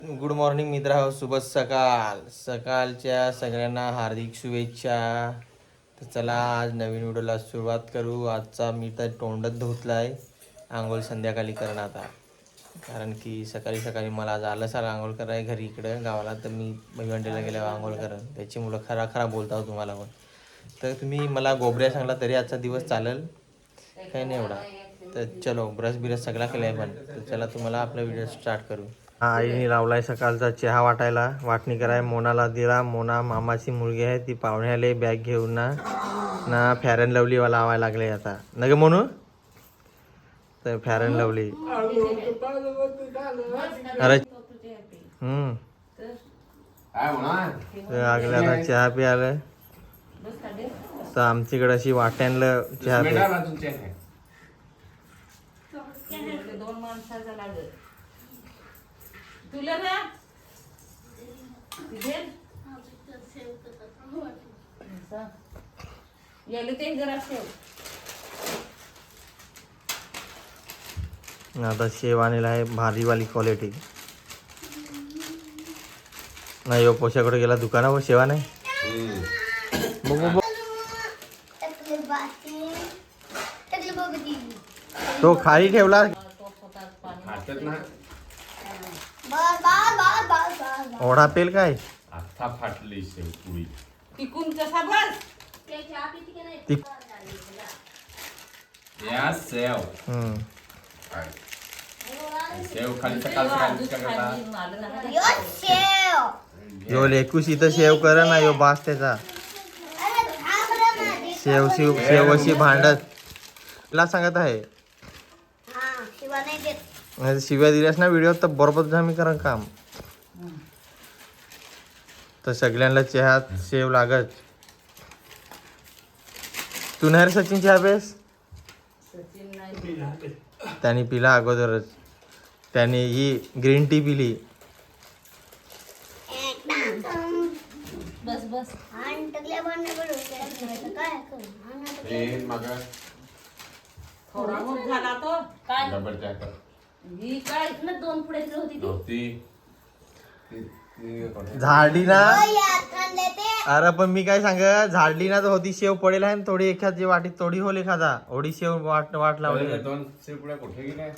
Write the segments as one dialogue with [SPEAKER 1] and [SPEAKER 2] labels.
[SPEAKER 1] Good morning मित्र हो, शुभ सकाळ. सकाळच्या सगळ्यांना हार्दिक शुभेच्छा. तर चला आज नवीन व्हिडिओला सुरुवात करू. आजचा मी तर तोंडच धुतलाय, आंघोळ संध्याकाळी करणार आता. कारण की सकाळी सकाळी मला आज आलं सारं आंघोळ कराय घरी इकडं गावाला, तर मी भिवंडीला गेल्यावर आंघोळ करेन. त्याची मुलं खरा खरा बोलता तुम्हाला पण. तर तुम्ही मला गोबऱ्या सांगला तरी आजचा दिवस चालेल, काही नाही एवढा. तर चलो ब्रश बिरश सगळा केला आहे पण. तर चला तुम्हाला आपला व्हिडिओ स्टार्ट करू. आईने लावलाय सकाळचा चहा वाटायला, वाटणी कराय मोनाला दिला. मोना मामाची मुलगी आहे, ती पाहुणे आले बॅग घेऊन ना फेअर अँड लवली लावायला लागले आता न ग म्हणू. तर फेअर अँड लवली अरे लागले आता चहा प्यायला. तर आमच्याकडे अशी वाट्यांना चहा प्या.
[SPEAKER 2] तुला ना याला ते जरा शेव.
[SPEAKER 1] आता शेव आणलेला आहे भारीवाली क्वालिटी. नाही हो, पोशाकडे गेला दुकानावर शेवा नाही. बघ तो खाली ठेवला. ओढा पेल काय
[SPEAKER 3] आता फाटली शेवपुरी.
[SPEAKER 2] टिकून कसा बस
[SPEAKER 3] या सेव सेव खाली सकाळ
[SPEAKER 1] यो लेकूस इथं शेव कर ना. यो बास त्याचा शेव शिव शेव अशी भांडत ला सांगत आहे. शिव्या दिल्यास ना व्हिडिओ तर बरोबर आम्ही करा काम. तर सगळ्यांना चहात शेव लागत. तू नाही रे सचिन चहा पेस. त्याने पिला अगोदरच. त्याने ही ग्रीन टी पिली.
[SPEAKER 2] बस बस थोडा मग झाला तो काय ही काय ना दोन पुढे होती
[SPEAKER 1] झाडली ना. अरे पण मी काय सांग, झाडली ना तर होती शेव पडेल आहे. थोडी एखादी वाटीत थोडी होल एखादा ओढी शेव वाट लावली.
[SPEAKER 3] दोन शेवपुड्या कुठे गेल्या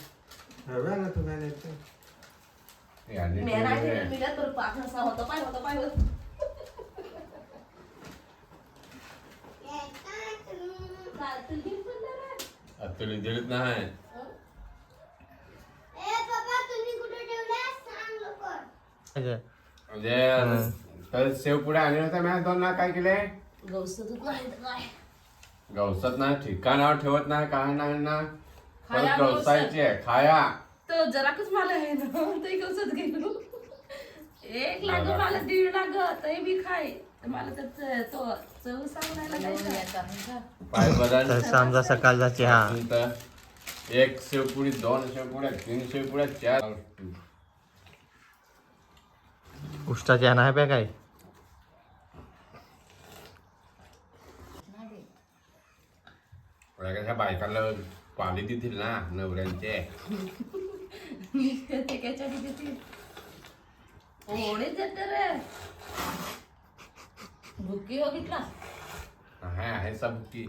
[SPEAKER 3] तुला दिलत नाही. म्हणजे तर शेवपुड्या आणले होत्या मी दोन ना. काय केले गवसत नाही, ठिकाणावर ठेवत नाही, काय नाही ना. परत गवसायची खाया
[SPEAKER 2] तो जराकच मला आहे ना ते गवसत गेलो. एक लाग मला 1.5 लाग तरी बी खाय. मला तर तो चव सांगायला
[SPEAKER 3] पाय बदल.
[SPEAKER 1] समजा सकाळचा चहा.
[SPEAKER 3] एक शेवपुडी, 2 शेवपुड्या, 3 शेवपुड्या, 4
[SPEAKER 1] उष्टा चहा नाही प्या काय.
[SPEAKER 3] कशा बायकाला पाली देतील ना नवऱ्यांचे.
[SPEAKER 2] भुकी बघितला
[SPEAKER 3] आहे सब की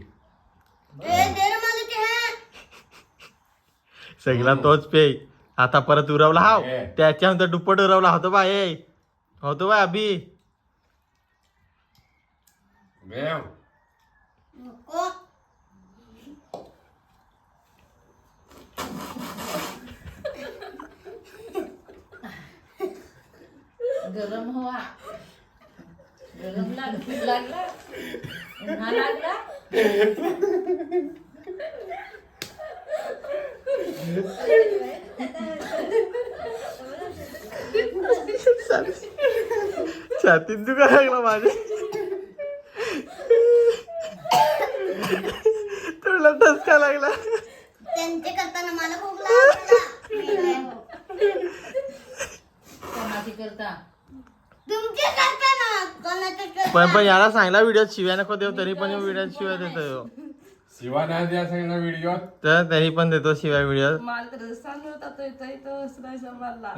[SPEAKER 1] सगळा तोच पे. आता परत उरवला हाव त्याच्यानंतर दुप्पट उरवला होतो बा. ए होतो बा अभि
[SPEAKER 3] बेव
[SPEAKER 2] गरम हवा गरम लागला उन्हा लागला.
[SPEAKER 1] छातीत दुखा लागला माझे. तुला टचका लागला.
[SPEAKER 4] त्यांचे करताना मला खूप लागला.
[SPEAKER 2] कोणाची करता
[SPEAKER 4] तुमचे करताना कोणाचे
[SPEAKER 1] पण याला सांगितला व्हिडिओत शिव्या नको देऊ, तरी पण व्हिडिओत शिव्या देतो.
[SPEAKER 3] शिवा नाही द्या सांगितलं व्हिडिओ
[SPEAKER 1] तर तरी पण देतो शिवाय व्हिडिओ.
[SPEAKER 2] मला तर सांगत होता तो इथं इथं नाही सांभाळला.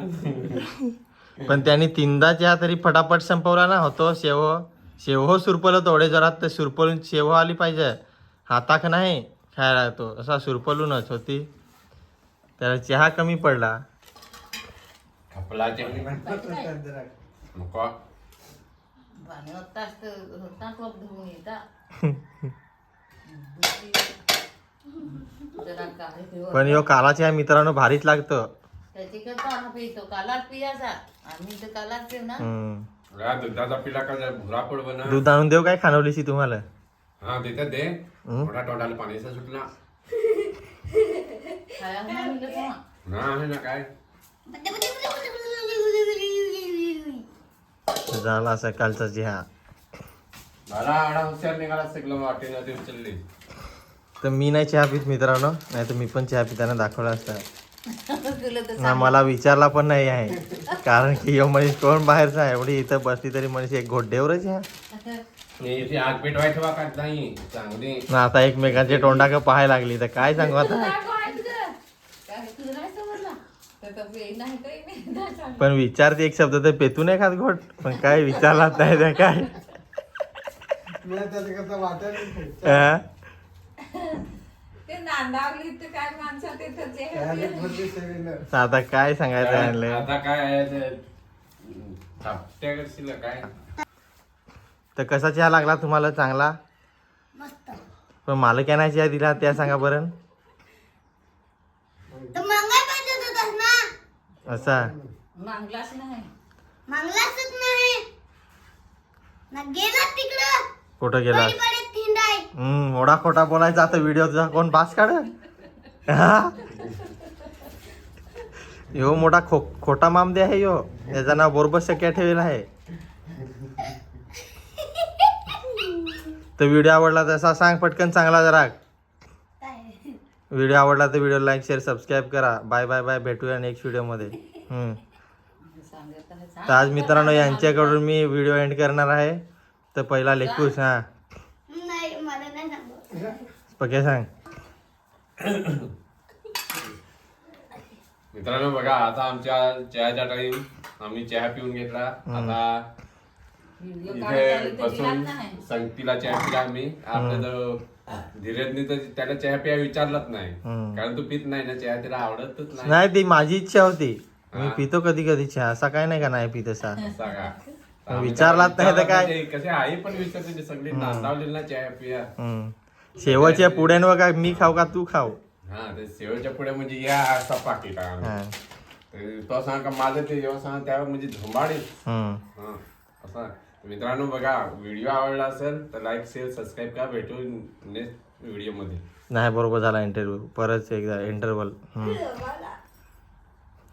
[SPEAKER 1] पण त्यांनी 3दा चहा तरी फटाफट संपवला ना होतो. शेव सुरपलं थोडे जोरात, तर सुरपलून शेव आली पाहिजे, हाताक नाही खायला. तो असा सुरपलूनच होती, त्याला चहा कमी पडला.
[SPEAKER 3] खपलाचे नको.
[SPEAKER 1] पण यो काला चहा मित्रांनो भारीच लागतो.
[SPEAKER 2] त्याची करता पितो कालाच पियाचा आम्ही तर कालाच पिऊ ना.
[SPEAKER 3] दुधाचा पिला का भुरा पडव ना.
[SPEAKER 1] दूध आणून देऊ काय खानवलीशी तुम्हाला?
[SPEAKER 3] हा देतात दे. मोठा तोंडाला पाणीचा सुटला
[SPEAKER 2] खाया नाही मिळत ना.
[SPEAKER 3] ना आहे ना काय.
[SPEAKER 1] झाला सकाळचा चहा.
[SPEAKER 3] मला आडा हुशार निघाला सगळं वाटेला ते उचलली.
[SPEAKER 1] तर मी नाही चहा पित मित्रांनो, नाही तर मी पण चहा पिताना दाखवला असता
[SPEAKER 2] तुला तर
[SPEAKER 1] ना. मला विचारला पण नाही आहे, कारण की यो मनीष कोण बाहेरचा आहे. एवढी इथं बसली तरी मनीष एक घोट देवरच चहा.
[SPEAKER 3] इथे आग पेटवायचं बा का नाही चांगली.
[SPEAKER 1] ना आता एकमेकांचे तोंडाक पाहायला लागली तर काय सांगू आता.
[SPEAKER 2] काय तुला नाही समजला तर नाही काही नाही.
[SPEAKER 1] पण विचारते एक शब्द तर पेतू नाही खात घोट, पण काय विचारलाच नाही त्या काय. हा?
[SPEAKER 2] ते नांदावली तर काय माणसं ते
[SPEAKER 1] आता काय सांगायचं आणलं.
[SPEAKER 3] आता काय आहे ते थापट्या करशील काय.
[SPEAKER 1] तर कसा चहा लागला तुम्हाला? चांगला.
[SPEAKER 4] मस्त.
[SPEAKER 1] पण मला काय नाही चहा दिला त्या सांगा बरं.
[SPEAKER 4] तर मंगाय पाहिजे होतास ना.
[SPEAKER 1] असा
[SPEAKER 2] मागलाच नाही.
[SPEAKER 4] मंगलासच नाही ना. गेला तिकडं
[SPEAKER 1] कुठं गेला?
[SPEAKER 4] बडी बडी थिंडाय.
[SPEAKER 1] मोडा खोटा बोलायचा आता व्हिडिओ तुझा कोण पास काढ. हा? यो मोठा खोटा मामदे आहे यो. याचं नाव बरोबर शक्य ठेवेल आहे. तर व्हिडिओ आवडला तसा सांग पटकन चांगला जरा.
[SPEAKER 4] काय
[SPEAKER 1] व्हिडिओ आवडला तर व्हिडिओ लाईक शेअर सबस्क्राईब करा. बाय बाय बाय, भेटूया नेक्स्ट व्हिडिओमध्ये.
[SPEAKER 2] सांगत आहे
[SPEAKER 1] तर आज मित्रांनो यांच्याकडून मी व्हिडिओ एंड करणार आहे. तर पहिला लेखूस. हा
[SPEAKER 4] नाही, मला नाही सांगू.
[SPEAKER 1] पक्के सांग.
[SPEAKER 3] मित्रांनो बघा आता आमच्या चहाच्या टाइम आम्ही चहा पिऊन घेतला. आता
[SPEAKER 2] व्हिडिओ
[SPEAKER 3] इथे
[SPEAKER 2] काढायला तर
[SPEAKER 3] बसून
[SPEAKER 2] दिलाच नाही.
[SPEAKER 3] संगतीला चहा पिला आम्ही. आपल्या तर धीरजनी तर त्याला चहा पिया विचारलाच नाही, कारण तू पित नाही ना चहा, तिला आवडतच नाही.
[SPEAKER 1] नाही ती माझी इच्छा होती. मी पितो कधी कधी चहा, असा काय नाही का नाही पित असा.
[SPEAKER 3] सांगा
[SPEAKER 1] विचारलाच नाही तर काय.
[SPEAKER 3] कसे आई पण विचारते सगळी नांदावली ना चहा पिया.
[SPEAKER 1] शेवटच्या पुढ्यानं का मी खाऊ का तू खाऊ.
[SPEAKER 3] हा ते शेवटच्या पुढे म्हणजे या असा पाकिट
[SPEAKER 1] हा.
[SPEAKER 3] तो सांग का माझं ते जेव्हा सांग त्यावर म्हणजे धुमाडी.
[SPEAKER 1] हम्म.
[SPEAKER 3] असं मित्रांनो बघा व्हिडिओ आवडला असेल तर लाईक शेअर सबस्क्राईब करा. भेटू नेक्स्ट व्हिडिओ मध्ये.
[SPEAKER 1] नाही बरोबर झाला इंटरव्ह्यू. परत एकदा इंटरव्हल.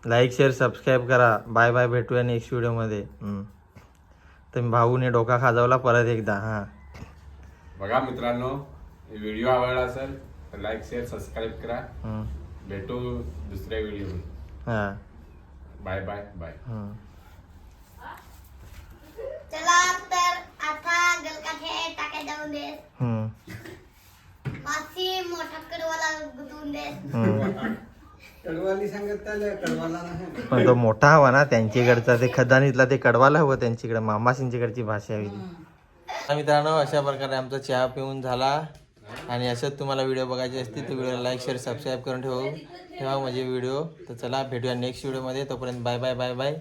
[SPEAKER 1] लाईक शेअर सबस्क्राईब करा. बाय बाय, भेटूया नेक्स्ट व्हिडिओमध्ये. तर भाऊने डोका खाजवला परत एकदा. हा
[SPEAKER 3] बघा मित्रांनो व्हिडिओ आवडला असेल तर लाईक शेअर सबस्क्राईब करा. भेटू दुसऱ्या व्हिडिओ मध्ये.
[SPEAKER 1] हा
[SPEAKER 3] बाय बाय बाय.
[SPEAKER 4] चला तर आता गलकाठे टाकाय जाऊन दे. मासी मोठा कडवाला गुतवून दे.
[SPEAKER 5] कडवाली सांगत त्याला कडवाला नाही.
[SPEAKER 1] पण तो मोठा हवा ना त्यांच्याकडचा. ते खदानीतला ते कडवाला हवं त्यांच्याकडे. मामाशींच्याकडची भाषा हवी. मित्रांनो अशा प्रकारे आमचा चहा पिऊन झाला. आणि असंच तुम्हाला व्हिडिओ बघायचे असतील तर व्हिडिओला लाईक शेअर सबस्क्राईब करून ठेवा माझे व्हिडिओ. तर चला भेटूया नेक्स्ट व्हिडिओमध्ये. तोपर्यंत bye bye bye bye bye.